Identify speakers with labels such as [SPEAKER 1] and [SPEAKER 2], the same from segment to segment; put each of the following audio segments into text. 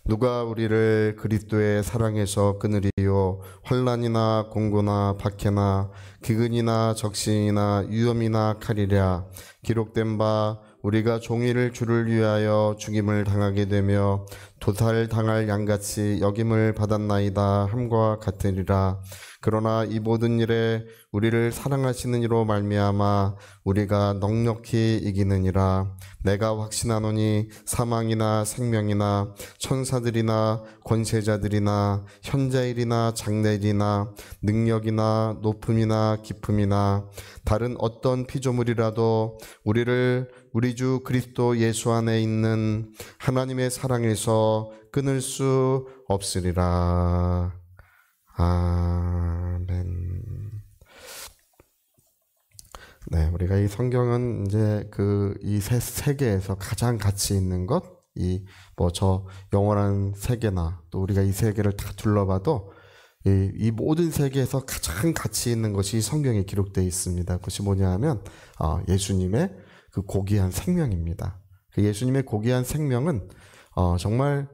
[SPEAKER 1] 누가 우리를 그리스도의 사랑에서 끊으리요? 환난이나 공고나 박해나 기근이나 적신이나 위험이나 칼이랴. 기록된 바 우리가 종일 주를 위하여 죽임을 당하게 되며 도살당할 양같이 여김을 받았나이다 함과 같으리라. 그러나 이 모든 일에 우리를 사랑하시는 이로 말미암아 우리가 넉넉히 이기느니라. 내가 확신하노니 사망이나 생명이나 천사들이나 권세자들이나 현자일이나 장래일이나 능력이나 높음이나 깊음이나 다른 어떤 피조물이라도 우리를 우리 주 그리스도 예수 안에 있는 하나님의 사랑에서 끊을 수 없으리라. 아멘. 네, 우리가 이 성경은 이제 이 세계에서 가장 가치 있는 것, 저 영원한 세계나 또 우리가 이 세계를 다 둘러봐도 이 모든 세계에서 가장 가치 있는 것이 성경에 기록되어 있습니다. 그것이 뭐냐 하면 예수님의 그 고귀한 생명입니다. 그 예수님의 고귀한 생명은 정말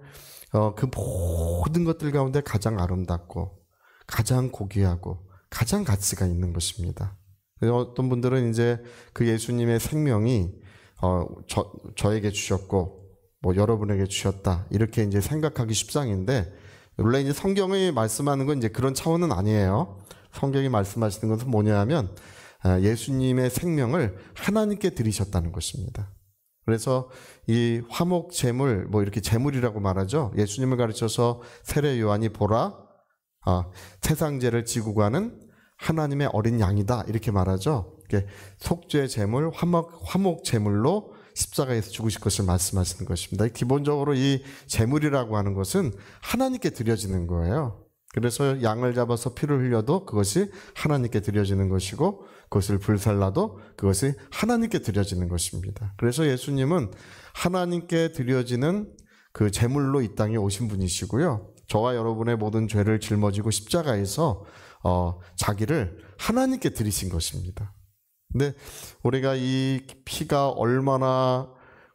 [SPEAKER 1] 그 모든 것들 가운데 가장 아름답고 가장 고귀하고 가장 가치가 있는 것입니다. 어떤 분들은 이제 그 예수님의 생명이 저에게 주셨고 뭐 여러분에게 주셨다 이렇게 이제 생각하기 십상인데, 원래 이제 성경이 말씀하는 건 이제 그런 차원은 아니에요. 성경이 말씀하시는 것은 뭐냐면 예수님의 생명을 하나님께 드리셨다는 것입니다. 그래서 이 화목 제물, 뭐 이렇게 제물이라고 말하죠. 예수님을 가르쳐서 세례 요한이 보라, 세상 죄를 지고 가는 하나님의 어린 양이다 이렇게 말하죠. 속죄 제물, 화목 제물로 십자가에서 죽으실 것을 말씀하시는 것입니다. 기본적으로 이 제물이라고 하는 것은 하나님께 드려지는 거예요. 그래서 양을 잡아서 피를 흘려도 그것이 하나님께 드려지는 것이고, 그것을 불살라도 그것이 하나님께 드려지는 것입니다. 그래서 예수님은 하나님께 드려지는 그 제물로 이 땅에 오신 분이시고요. 저와 여러분의 모든 죄를 짊어지고 십자가에서 자기를 하나님께 드리신 것입니다. 근데 우리가 이 피가 얼마나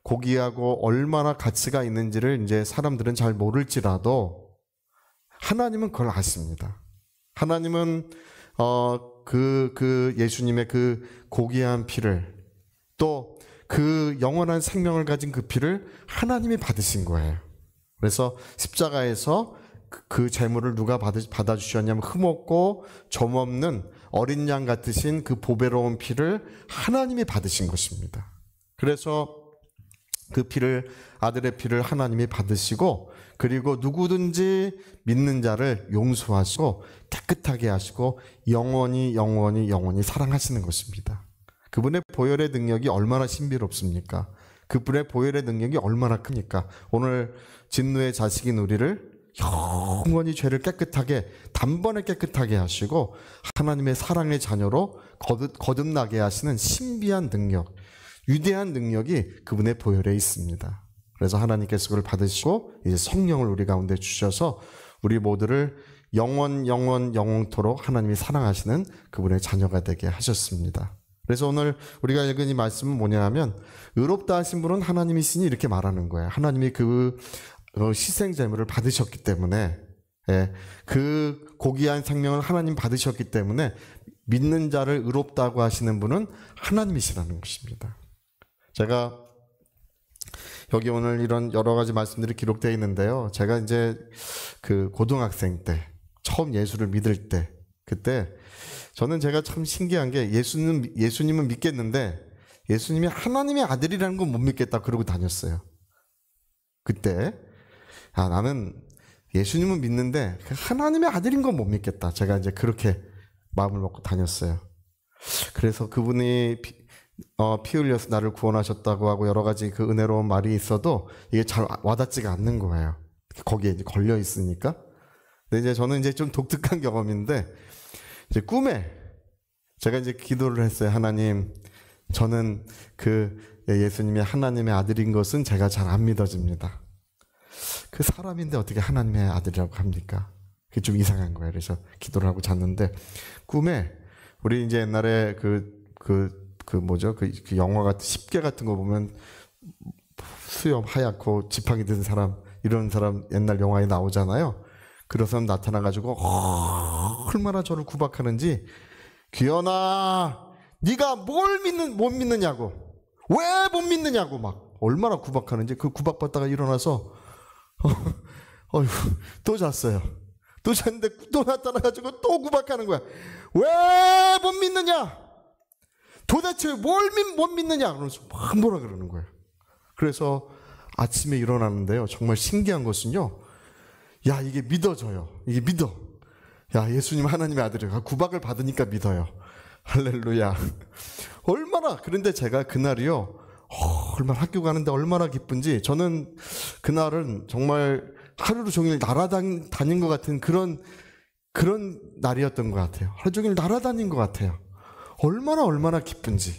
[SPEAKER 1] 고귀하고 얼마나 가치가 있는지를 이제 사람들은 잘 모를지라도 하나님은 그걸 아십니다. 하나님은 그 예수님의 그 고귀한 피를, 또 그 영원한 생명을 가진 그 피를 하나님이 받으신 거예요. 그래서 십자가에서 그 제물을 누가 받아주셨냐면 흠없고 점없는 어린 양 같으신 그 보배로운 피를 하나님이 받으신 것입니다. 그래서 그 피를, 아들의 피를 하나님이 받으시고, 그리고 누구든지 믿는 자를 용서하시고 깨끗하게 하시고 영원히 사랑하시는 것입니다. 그분의 보혈의 능력이 얼마나 신비롭습니까? 그분의 보혈의 능력이 얼마나 큽니까? 오늘 진노의 자식인 우리를 영원히 죄를 깨끗하게, 단번에 깨끗하게 하시고 하나님의 사랑의 자녀로 거듭나게 하시는 신비한 능력, 위대한 능력이 그분의 보혈에 있습니다. 그래서 하나님께서 그걸 받으시고 이제 성령을 우리 가운데 주셔서 우리 모두를 영원토록 하나님이 사랑하시는 그분의 자녀가 되게 하셨습니다. 그래서 오늘 우리가 읽은 이 말씀은 뭐냐 하면, 의롭다 하신 분은 하나님이시니 이렇게 말하는 거예요. 하나님이 그 희생제물을 받으셨기 때문에, 그 고귀한 생명을 하나님 받으셨기 때문에 믿는 자를 의롭다고 하시는 분은 하나님이시라는 것입니다. 제가 여기 오늘 이런 여러 가지 말씀들이 기록되어 있는데요. 제가 이제 그 고등학생 때 처음 예수를 믿을 때, 그때 저는 제가 참 신기한 게 예수님은 믿겠는데 예수님이 하나님의 아들이라는 건 못 믿겠다 그러고 다녔어요. 그때 나는 예수님은 믿는데 하나님의 아들인 건 못 믿겠다. 제가 이제 그렇게 마음을 먹고 다녔어요. 그래서 그분이 피 흘려서 나를 구원하셨다고 하고 여러 가지 그 은혜로운 말이 있어도 이게 잘 와닿지가 않는 거예요. 거기에 이제 걸려 있으니까. 근데 이제 저는 이제 좀 독특한 경험인데, 이제 꿈에 제가 이제 기도를 했어요. 하나님, 저는 그 예수님이 하나님의 아들인 것은 제가 잘 안 믿어집니다. 그 사람인데 어떻게 하나님의 아들이라고 합니까? 그게 좀 이상한 거예요. 그래서 기도를 하고 잤는데 꿈에 우리 이제 옛날에 그 영화 같은 10개 같은 거 보면 수염 하얗고 지팡이 든 사람 이런 사람 옛날 영화에 나오잖아요. 그런 사람 나타나가지고 얼마나 저를 구박하는지, 귀연아 네가 못 믿느냐고, 왜 못 믿느냐고 막 얼마나 구박하는지. 그 구박받다가 일어나서 어휴 또 잤어요. 또 잤는데 또 나타나가지고 또 구박하는 거야. 왜 못 믿느냐, 도대체 뭘 못 믿느냐, 그러면서 막 뭐라 그러는 거예요. 그래서 아침에 일어나는데요, 정말 신기한 것은요, 야 이게 믿어져요. 이게 믿어. 야 예수님 하나님의 아들이야. 구박을 받으니까 믿어요. 할렐루야. 얼마나. 그런데 제가 그날이요, 얼마나 학교 가는데 얼마나 기쁜지. 저는 그날은 정말 하루 종일 날아다닌 것 같은 그런 날이었던 것 같아요. 하루 종일 날아다닌 것 같아요. 얼마나 기쁜지.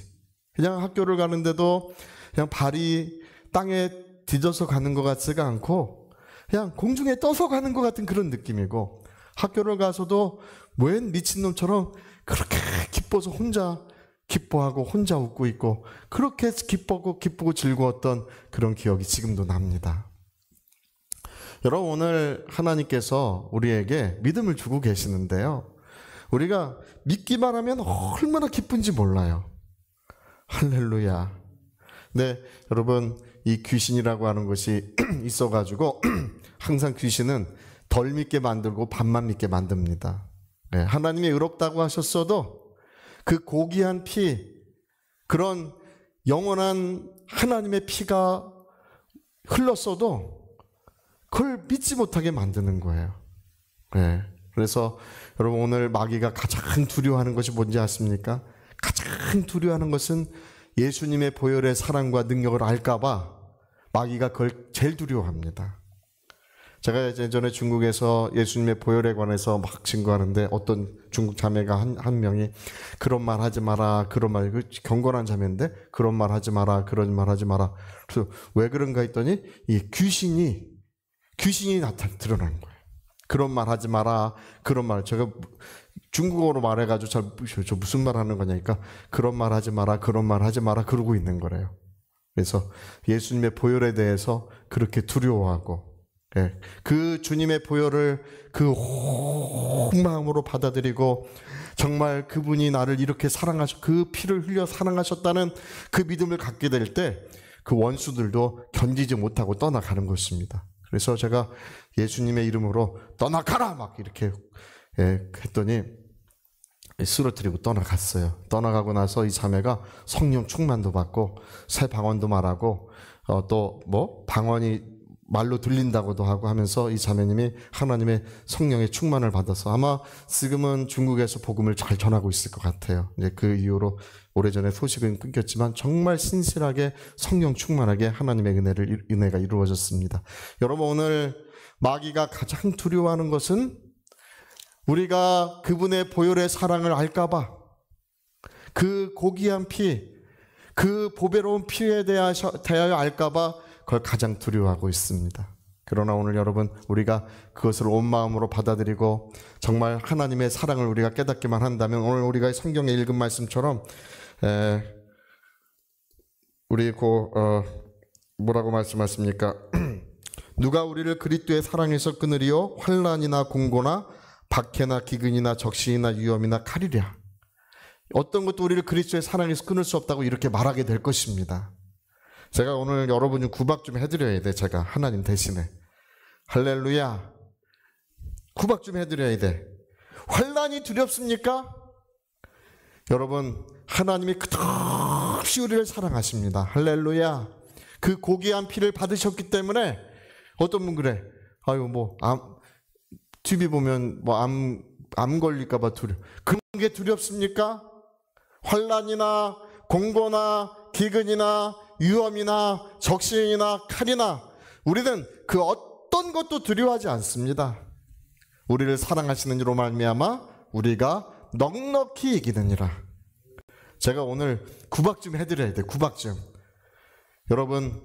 [SPEAKER 1] 그냥 학교를 가는데도 그냥 발이 땅에 디뎌서 가는 것 같지가 않고 그냥 공중에 떠서 가는 것 같은 그런 느낌이고, 학교를 가서도 웬 미친놈처럼 그렇게 기뻐서 혼자 기뻐하고 혼자 웃고 있고, 그렇게 기쁘고 즐거웠던 그런 기억이 지금도 납니다. 여러분, 오늘 하나님께서 우리에게 믿음을 주고 계시는데요, 우리가 믿기만 하면 얼마나 기쁜지 몰라요. 할렐루야. 네, 여러분, 이 귀신이라고 하는 것이 있어가지고 항상 귀신은 덜 믿게 만들고 반만 믿게 만듭니다. 네, 하나님이 의롭다고 하셨어도 그 고귀한 피, 그런 영원한 하나님의 피가 흘렀어도 그걸 믿지 못하게 만드는 거예요. 네, 그래서 여러분, 오늘 마귀가 가장 두려워하는 것이 뭔지 아십니까? 가장 두려워하는 것은 예수님의 보혈의 사랑과 능력을 알까봐 마귀가 그걸 제일 두려워합니다. 제가 예전에 중국에서 예수님의 보혈에 관해서 막 증거하는데, 어떤 중국 자매가 한 명이 그런 말 하지 마라, 그런 말, 경건한 자매인데 그런 말 하지 마라, 그런 말 하지 마라. 그래서 왜 그런가 했더니 이 귀신이 드러나는 거예요. 그런 말 하지 마라, 그런 말. 제가 중국어로 말해가지고 저 무슨 말 하는 거냐니까, 그런 말 하지 마라, 그런 말 하지 마라 그러고 있는 거래요. 그래서 예수님의 보혈에 대해서 그렇게 두려워하고, 그 주님의 보혈을 그 온 마음으로 받아들이고, 정말 그분이 나를 이렇게 그 피를 흘려 사랑하셨다는 그 믿음을 갖게 될 때 그 원수들도 견디지 못하고 떠나가는 것입니다. 그래서 제가 예수님의 이름으로 떠나가라 막 이렇게 했더니 쓰러뜨리고 떠나갔어요. 떠나가고 나서 이 자매가 성령 충만도 받고 새 방언도 말하고, 또 방언이 말로 들린다고도 하고 하면서 이 자매님이 하나님의 성령의 충만을 받아서 아마 지금은 중국에서 복음을 잘 전하고 있을 것 같아요. 이제 그 이후로 오래전에 소식은 끊겼지만 정말 신실하게 성령 충만하게 하나님의 은혜가 이루어졌습니다. 여러분, 오늘 마귀가 가장 두려워하는 것은 우리가 그분의 보혈의 사랑을 알까봐, 그 고귀한 피, 그 보배로운 피에 대하여 알까봐 그걸 가장 두려워하고 있습니다. 그러나 오늘 여러분, 우리가 그것을 온 마음으로 받아들이고 정말 하나님의 사랑을 우리가 깨닫기만 한다면, 오늘 우리가 성경에 읽은 말씀처럼 우리 뭐라고 말씀하십니까? 누가 우리를 그리스도의 사랑에서 끊으리요? 환난이나 공고나 박해나 기근이나 적신이나 위험이나 칼이랴. 어떤 것도 우리를 그리스도의 사랑에서 끊을 수 없다고 이렇게 말하게 될 것입니다. 제가 오늘 여러분이 구박 좀 해드려야 돼. 제가 하나님 대신에. 할렐루야. 구박 좀 해드려야 돼. 환난이 두렵습니까? 여러분, 하나님이 끝없이 우리를 사랑하십니다. 할렐루야. 그 고귀한 피를 받으셨기 때문에, 어떤 분 그래, 아유 TV 보면 암 걸릴까봐 그런 게 두렵습니까? 환난이나 공고나 기근이나 위험이나 적신이나 칼이나, 우리는 그 어떤 것도 두려워하지 않습니다. 우리를 사랑하시는 이로 말미암아 우리가 넉넉히 이기느니라. 제가 오늘 구박 좀 해드려야 돼. 구박 좀. 여러분,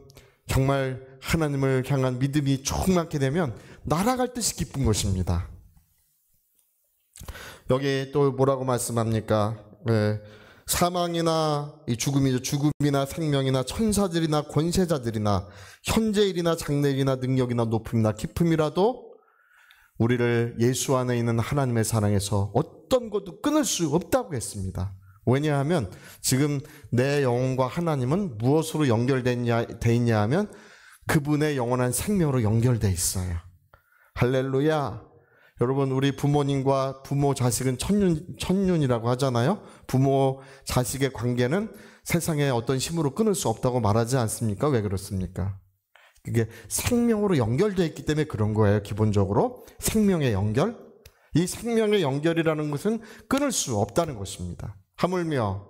[SPEAKER 1] 정말 하나님을 향한 믿음이 충만하게 되면 날아갈 듯이 기쁜 것입니다. 여기 또 뭐라고 말씀합니까? 사망이나 이 죽음이죠. 죽음이나 생명이나 천사들이나 권세자들이나 현재일이나 장래일이나 능력이나 높음이나 깊음이라도 우리를 예수 안에 있는 하나님의 사랑에서 어떤 것도 끊을 수 없다고 했습니다. 왜냐하면 지금 내 영혼과 하나님은 무엇으로 연결돼 있냐 하면 그분의 영원한 생명으로 연결돼 있어요. 할렐루야. 여러분, 우리 부모님과 부모 자식은 천륜이라고 하잖아요. 부모 자식의 관계는 세상에 어떤 힘으로 끊을 수 없다고 말하지 않습니까? 왜 그렇습니까? 그게 생명으로 연결되어 있기 때문에 그런 거예요. 기본적으로 생명의 연결. 이 생명의 연결이라는 것은 끊을 수 없다는 것입니다. 하물며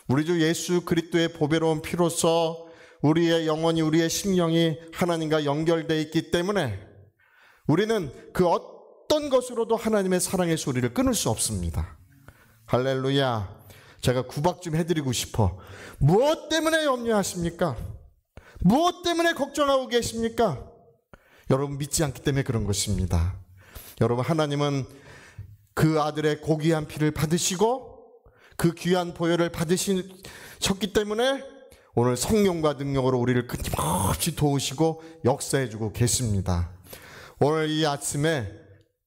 [SPEAKER 1] 우리 주 예수 그리스도의 보배로운 피로써 우리의 영혼이, 우리의 심령이 하나님과 연결되어 있기 때문에 우리는 그 어떤 것으로도 하나님의 사랑의 소리를 끊을 수 없습니다. 할렐루야. 제가 구박 좀 해드리고 싶어. 무엇 때문에 염려하십니까? 무엇 때문에 걱정하고 계십니까? 여러분, 믿지 않기 때문에 그런 것입니다. 여러분, 하나님은 그 아들의 고귀한 피를 받으시고 그 귀한 보혈을 받으셨기 때문에 오늘 성령과 능력으로 우리를 끊임없이 도우시고 역사해주고 계십니다. 오늘 이 아침에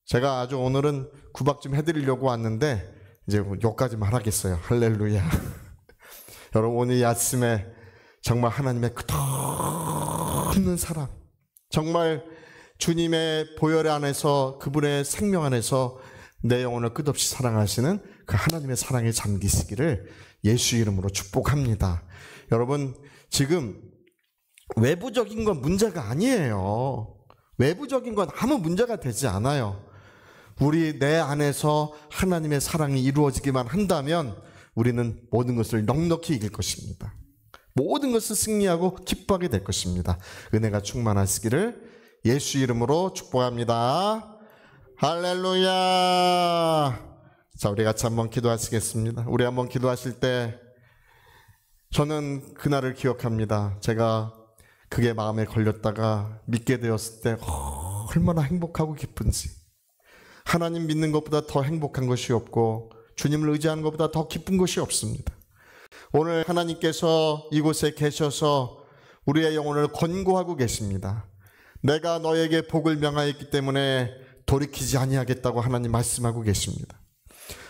[SPEAKER 1] 제가 아주 오늘은 구박 좀 해드리려고 왔는데 이제 여기까지만 하겠어요. 할렐루야. 여러분, 오늘 이 아침에 정말 하나님의 끝없는 사랑, 정말 주님의 보혈 안에서, 그분의 생명 안에서 내 영혼을 끝없이 사랑하시는 그 하나님의 사랑에 잠기시기를 예수 이름으로 축복합니다. 여러분, 지금 외부적인 건 문제가 아니에요. 외부적인 건 아무 문제가 되지 않아요. 우리 내 안에서 하나님의 사랑이 이루어지기만 한다면 우리는 모든 것을 넉넉히 이길 것입니다. 모든 것을 승리하고 기뻐하게 될 것입니다. 은혜가 충만하시기를 예수 이름으로 축복합니다. 할렐루야. 자, 우리 같이 한번 기도하시겠습니다. 우리 한번 기도하실 때 저는 그날을 기억합니다. 제가 그게 마음에 걸렸다가 믿게 되었을 때 얼마나 행복하고 기쁜지. 하나님 믿는 것보다 더 행복한 것이 없고 주님을 의지하는 것보다 더 기쁜 것이 없습니다. 오늘 하나님께서 이곳에 계셔서 우리의 영혼을 권고하고 계십니다. 내가 너에게 복을 명하였기 때문에 돌이키지 아니하겠다고 하나님 말씀하고 계십니다.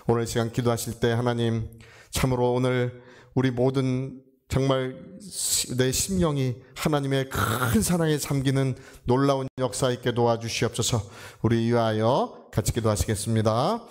[SPEAKER 1] 오늘 시간 기도하실 때 하나님, 참으로 오늘 우리 모든 정말 내 심령이 하나님의 큰 사랑에 잠기는 놀라운 역사 있게 도와주시옵소서. 우리 위하여 같이 기도하시겠습니다.